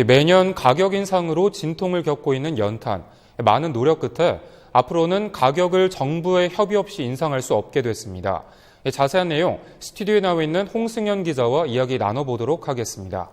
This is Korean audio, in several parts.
매년 가격 인상으로 진통을 겪고 있는 연탄. 많은 노력 끝에 앞으로는 가격을 정부의 협의 없이 인상할 수 없게 됐습니다. 자세한 내용 스튜디오에 나와 있는 홍승현 기자와 이야기 나눠보도록 하겠습니다.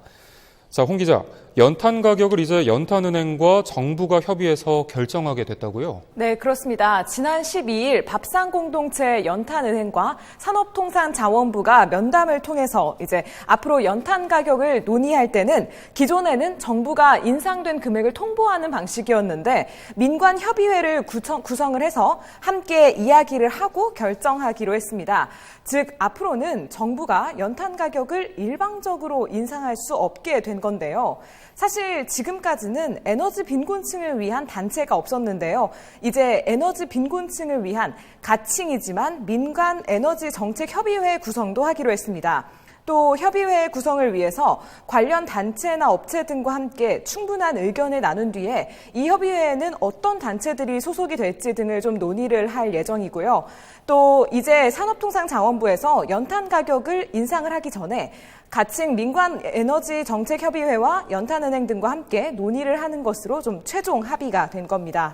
자, 홍 기자, 연탄 가격을 이제 연탄은행과 정부가 협의해서 결정하게 됐다고요? 네, 그렇습니다. 지난 12일 밥상공동체 연탄은행과 산업통상자원부가 면담을 통해서 이제 앞으로 연탄 가격을 논의할 때는 기존에는 정부가 인상된 금액을 통보하는 방식이었는데 민관협의회를 구성을 해서 함께 이야기를 하고 결정하기로 했습니다. 즉, 앞으로는 정부가 연탄 가격을 일방적으로 인상할 수 없게 된 건데요. 사실 지금까지는 에너지 빈곤층을 위한 단체가 없었는데요. 이제 에너지 빈곤층을 위한 가칭이지만 민간 에너지 정책 협의회 구성도 하기로 했습니다. 또 협의회 구성을 위해서 관련 단체나 업체 등과 함께 충분한 의견을 나눈 뒤에 이 협의회에는 어떤 단체들이 소속이 될지 등을 좀 논의를 할 예정이고요. 또 이제 산업통상자원부에서 연탄 가격을 인상을 하기 전에 가칭 민관에너지정책협의회와 연탄은행 등과 함께 논의를 하는 것으로 좀 최종 합의가 된 겁니다.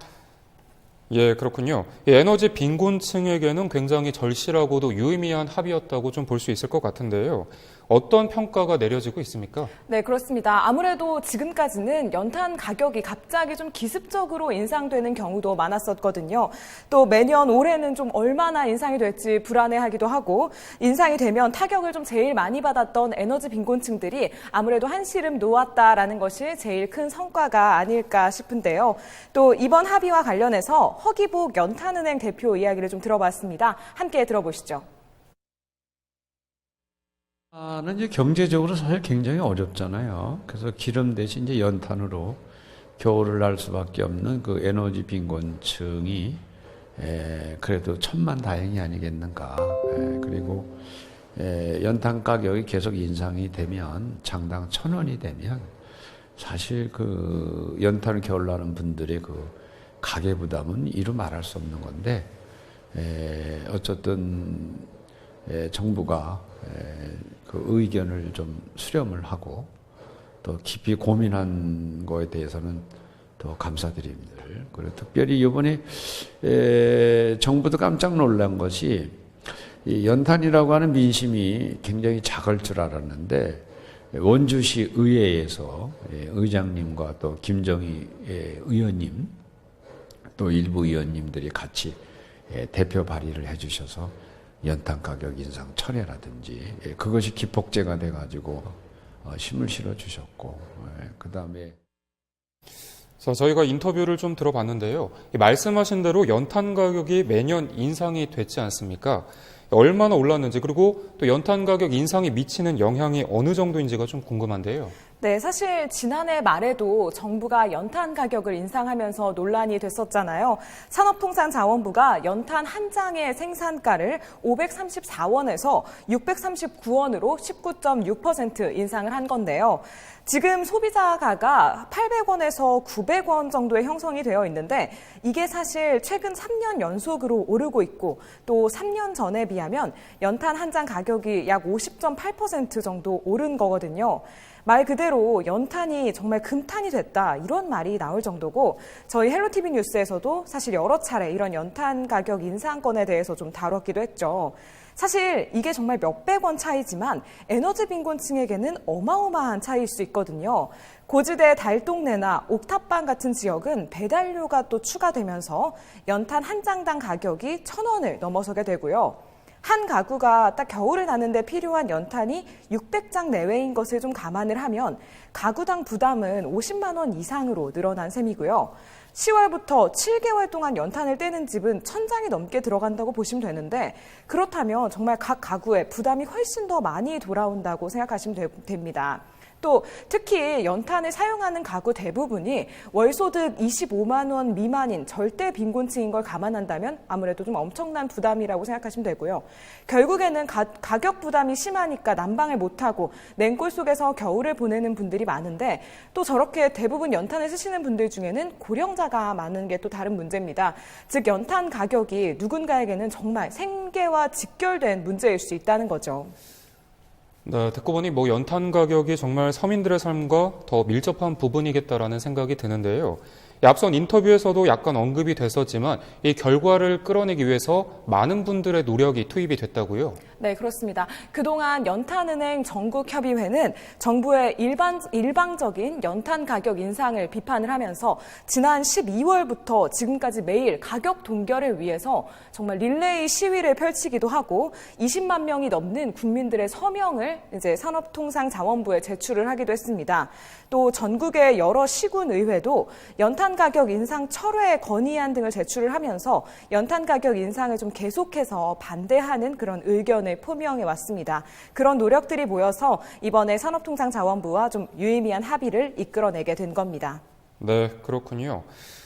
예, 그렇군요. 에너지 빈곤층에게는 굉장히 절실하고도 유의미한 합의였다고 좀 볼 수 있을 것 같은데요. 어떤 평가가 내려지고 있습니까? 네, 그렇습니다. 아무래도 지금까지는 연탄 가격이 갑자기 좀 기습적으로 인상되는 경우도 많았었거든요. 또 매년 올해는 좀 얼마나 인상이 될지 불안해하기도 하고 인상이 되면 타격을 좀 제일 많이 받았던 에너지 빈곤층들이 아무래도 한시름 놓았다라는 것이 제일 큰 성과가 아닐까 싶은데요. 또 이번 합의와 관련해서 허기복 연탄은행 대표 이야기를 좀 들어봤습니다. 함께 들어보시죠. 이제 경제적으로 사실 굉장히 어렵잖아요. 그래서 기름 대신 이제 연탄으로 겨울을 날 수밖에 없는 그 에너지 빈곤층이 그래도 천만다행이 아니겠는가. 그리고 연탄 가격이 계속 인상이 되면 장당 1,000원이 되면 사실 그 연탄을 겨울나는 분들의 그 가계 부담은 이루 말할 수 없는 건데 어쨌든 정부가 그 의견을 좀 수렴을 하고 또 깊이 고민한 거에 대해서는 더 감사드립니다. 그리고 특별히 이번에 정부도 깜짝 놀란 것이 이 연탄이라고 하는 민심이 굉장히 작을 줄 알았는데 원주시 의회에서 의장님과 또 김정희 의원님 또 일부 의원님들이 같이 대표 발의를 해주셔서 연탄 가격 인상 철회라든지 그것이 기폭제가 돼가지고 힘을 실어주셨고 그다음에 자, 저희가 인터뷰를 좀 들어봤는데요. 말씀하신 대로 연탄 가격이 매년 인상이 됐지 않습니까? 얼마나 올랐는지 그리고 또 연탄 가격 인상이 미치는 영향이 어느 정도인지가 좀 궁금한데요. 네, 사실 지난해 말에도 정부가 연탄 가격을 인상하면서 논란이 됐었잖아요. 산업통상자원부가 연탄 한 장의 생산가를 534원에서 639원으로 19.6% 인상을 한 건데요. 지금 소비자가가 800원에서 900원 정도의 형성이 되어 있는데 이게 사실 최근 3년 연속으로 오르고 있고 또 3년 전에 비하면 연탄 한 장 가격이 약 50.8% 정도 오른 거거든요. 말 그대로 연탄이 정말 금탄이 됐다 이런 말이 나올 정도고 저희 헬로티비 뉴스에서도 사실 여러 차례 이런 연탄 가격 인상건에 대해서 좀 다뤘기도 했죠. 사실 이게 정말 몇백 원 차이지만 에너지 빈곤층에게는 어마어마한 차이일 수 있거든요. 고지대 달동네나 옥탑방 같은 지역은 배달료가 또 추가되면서 연탄 한 장당 가격이 1,000원을 넘어서게 되고요. 한 가구가 딱 겨울을 나는데 필요한 연탄이 600장 내외인 것을 좀 감안을 하면 가구당 부담은 50만 원 이상으로 늘어난 셈이고요. 10월부터 7개월 동안 연탄을 떼는 집은 1,000장이 넘게 들어간다고 보시면 되는데 그렇다면 정말 각 가구에 부담이 훨씬 더 많이 돌아온다고 생각하시면 됩니다. 또 특히 연탄을 사용하는 가구 대부분이 월소득 25만 원 미만인 절대 빈곤층인 걸 감안한다면 아무래도 좀 엄청난 부담이라고 생각하시면 되고요. 결국에는 가격 부담이 심하니까 난방을 못하고 냉골 속에서 겨울을 보내는 분들이 많은데 또 저렇게 대부분 연탄을 쓰시는 분들 중에는 고령자가 많은 게 또 다른 문제입니다. 즉 연탄 가격이 누군가에게는 정말 생계와 직결된 문제일 수 있다는 거죠. 네, 듣고 보니 연탄 가격이 정말 서민들의 삶과 더 밀접한 부분이겠다라는 생각이 드는데요. 앞선 인터뷰에서도 약간 언급이 됐었지만 이 결과를 끌어내기 위해서 많은 분들의 노력이 투입이 됐다고요. 네, 그렇습니다. 그동안 연탄은행 전국협의회는 정부의 일방적인 연탄 가격 인상을 비판을 하면서 지난 12월부터 지금까지 매일 가격 동결을 위해서 정말 릴레이 시위를 펼치기도 하고 20만 명이 넘는 국민들의 서명을 이제 산업통상자원부에 제출을 하기도 했습니다. 또 전국의 여러 시군의회도 연탄 가격 인상 철회 건의안 등을 제출을 하면서 연탄 가격 인상을 좀 계속해서 반대하는 그런 의견을 표명해 왔습니다. 그런 노력들이 모여서 이번에 산업통상자원부와 좀 유의미한 합의를 이끌어내게 된 겁니다. 네, 그렇군요.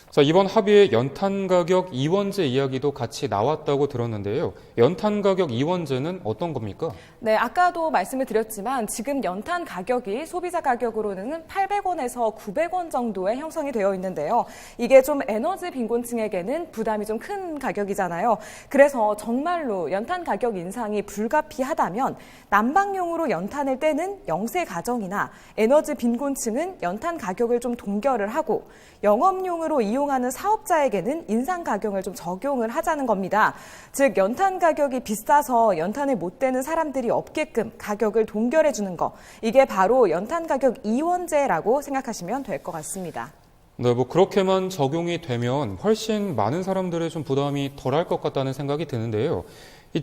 자, 이번 합의에 연탄 가격 이원제 이야기도 같이 나왔다고 들었는데요. 연탄 가격 이원제는 어떤 겁니까? 네, 아까도 말씀을 드렸지만 지금 연탄 가격이 소비자 가격으로는 800원에서 900원 정도에 형성이 되어 있는데요. 이게 좀 에너지 빈곤층에게는 부담이 좀 큰 가격이잖아요. 그래서 정말로 연탄 가격 인상이 불가피하다면 난방용으로 연탄을 떼는 영세 가정이나 에너지 빈곤층은 연탄 가격을 좀 동결을 하고 영업용으로 이용하는 사업자에게는 인상 가격을 좀 적용을 하자는 겁니다. 즉 연탄 가격이 비싸서 연탄을 못 떼는 사람들이 없게끔 가격을 동결해 주는 거. 이게 바로 연탄 가격 이원제라고 생각하시면 될 것 같습니다. 네, 그렇게만 적용이 되면 훨씬 많은 사람들의 좀 부담이 덜할 것 같다는 생각이 드는데요.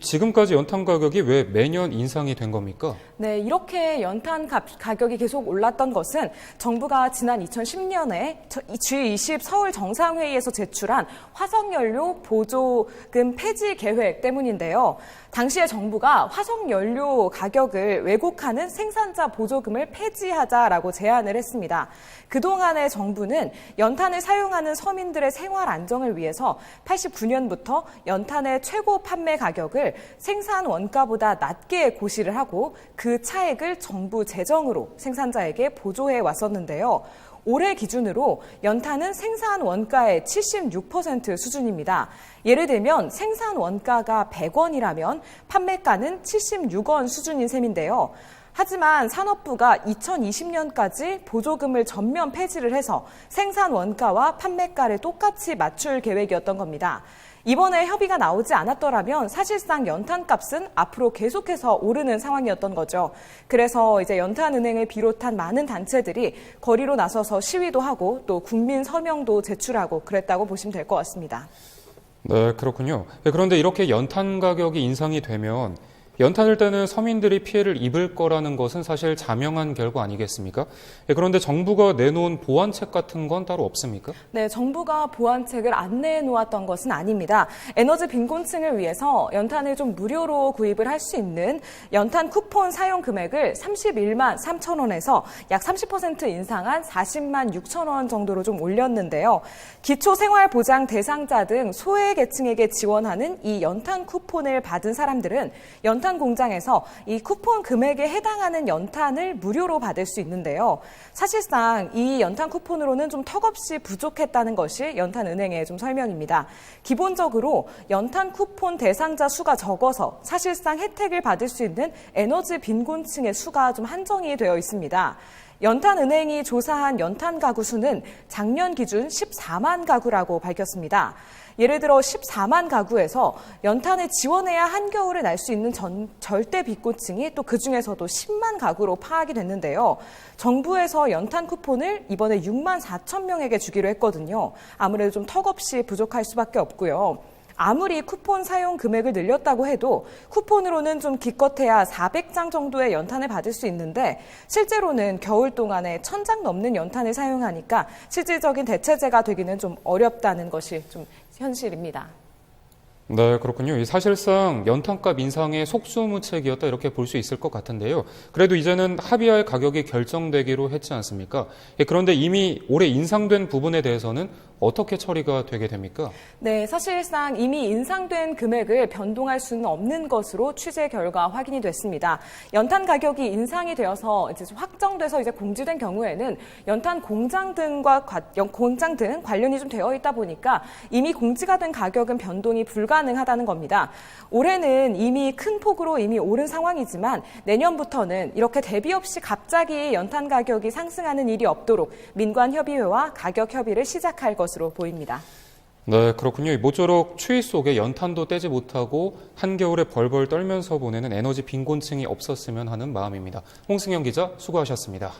지금까지 연탄 가격이 왜 매년 인상이 된 겁니까? 네, 이렇게 연탄 가격이 계속 올랐던 것은 정부가 지난 2010년에 G20 서울 정상회의에서 제출한 화석연료 보조금 폐지 계획 때문인데요. 당시에 정부가 화석연료 가격을 왜곡하는 생산자 보조금을 폐지하자라고 제안을 했습니다. 그동안의 정부는 연탄을 사용하는 서민들의 생활 안정을 위해서 89년부터 연탄의 최고 판매 가격을 생산 원가보다 낮게 고시를 하고 그 차액을 정부 재정으로 생산자에게 보조해 왔었는데요. 올해 기준으로 연탄은 생산 원가의 76% 수준입니다. 예를 들면 생산 원가가 100원이라면 판매가는 76원 수준인 셈인데요. 하지만 산업부가 2020년까지 보조금을 전면 폐지를 해서 생산 원가와 판매가를 똑같이 맞출 계획이었던 겁니다. 이번에 협의가 나오지 않았더라면 사실상 연탄값은 앞으로 계속해서 오르는 상황이었던 거죠. 그래서 이제 연탄은행을 비롯한 많은 단체들이 거리로 나서서 시위도 하고 또 국민 서명도 제출하고 그랬다고 보시면 될 것 같습니다. 네, 그렇군요. 그런데 이렇게 연탄 가격이 인상이 되면 연탄을 떼는 서민들이 피해를 입을 거라는 것은 사실 자명한 결과 아니겠습니까? 그런데 정부가 내놓은 보완책 같은 건 따로 없습니까? 네, 정부가 보완책을 안 내놓았던 것은 아닙니다. 에너지 빈곤층을 위해서 연탄을 좀 무료로 구입을 할 수 있는 연탄 쿠폰 사용 금액을 31만 3천 원에서 약 30% 인상한 40만 6천 원 정도로 좀 올렸는데요. 기초생활보장 대상자 등 소외계층에게 지원하는 이 연탄 쿠폰을 받은 사람들은 연탄 공장에서 이 쿠폰 금액에 해당하는 연탄을 무료로 받을 수 있는데요. 사실상 이 연탄 쿠폰으로는 좀 턱없이 부족했다는 것이 연탄은행의 좀 설명입니다. 기본적으로 연탄 쿠폰 대상자 수가 적어서 사실상 혜택을 받을 수 있는 에너지 빈곤층의 수가 좀 한정이 되어 있습니다. 연탄은행이 조사한 연탄 가구 수는 작년 기준 14만 가구라고 밝혔습니다. 예를 들어 14만 가구에서 연탄을 지원해야 한겨울을 날 수 있는 절대 빈곤층이 또 그중에서도 10만 가구로 파악이 됐는데요. 정부에서 연탄 쿠폰을 이번에 6만 4천 명에게 주기로 했거든요. 아무래도 좀 턱없이 부족할 수밖에 없고요. 아무리 쿠폰 사용 금액을 늘렸다고 해도 쿠폰으로는 좀 기껏해야 400장 정도의 연탄을 받을 수 있는데 실제로는 겨울 동안에 1000장 넘는 연탄을 사용하니까 실질적인 대체제가 되기는 좀 어렵다는 것이 좀 현실입니다. 네, 그렇군요. 사실상 연탄값 인상의 속수무책이었다 이렇게 볼 수 있을 것 같은데요. 그래도 이제는 합의할 가격이 결정되기로 했지 않습니까? 그런데 이미 올해 인상된 부분에 대해서는 어떻게 처리가 되게 됩니까? 네, 사실상 이미 인상된 금액을 변동할 수는 없는 것으로 취재 결과 확인이 됐습니다. 연탄 가격이 인상이 되어서 이제 확정돼서 이제 공지된 경우에는 연탄 공장 등 관련이 좀 되어 있다 보니까 이미 공지가 된 가격은 변동이 불가능하다는 겁니다. 올해는 이미 큰 폭으로 이미 오른 상황이지만 내년부터는 이렇게 대비 없이 갑자기 연탄 가격이 상승하는 일이 없도록 민관협의회와 가격 협의를 시작할 것으로 보입니다. 네, 그렇군요. 모쪼록 추위 속에 연탄도 떼지 못하고 한겨울에 벌벌 떨면서 보내는 에너지 빈곤층이 없었으면 하는 마음입니다. 홍승영 기자 수고하셨습니다.